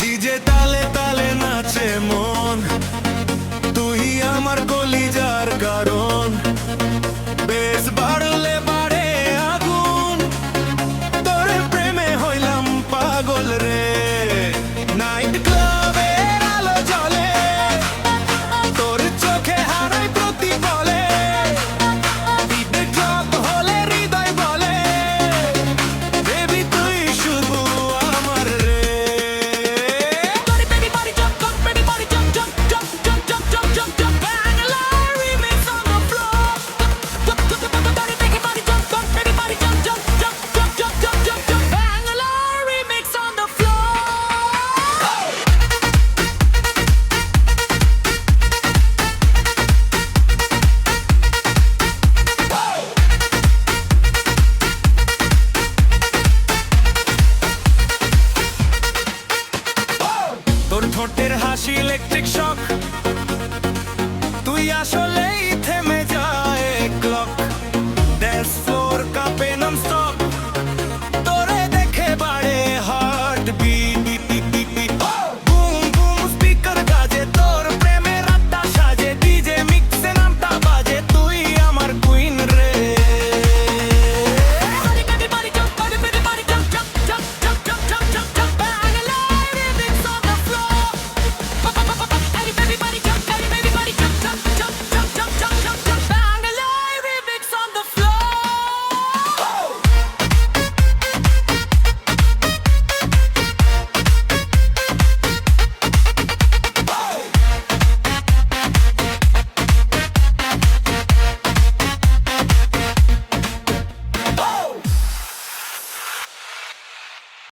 DJ তালে তালে নাচে মন, তুই আমার কলিজার কারণ। বেশ বাড়লে বাড়ে আগুন, তোর প্রেমে হইলাম পাগল রে। নাইট ক্লাবের আলো জ্বলে, তোর চোখে হারাই প্রতিফলে। বিট ড্রপ হলে হৃদয় বলে, বেবি তুই শুধু আমার রে। তোর ঠোঁটের হাসি ইলেকট্রিক শক, তুই আসলেই থেমে যায় ক্লক। ড্যান্স ফ্লোর কাঁপে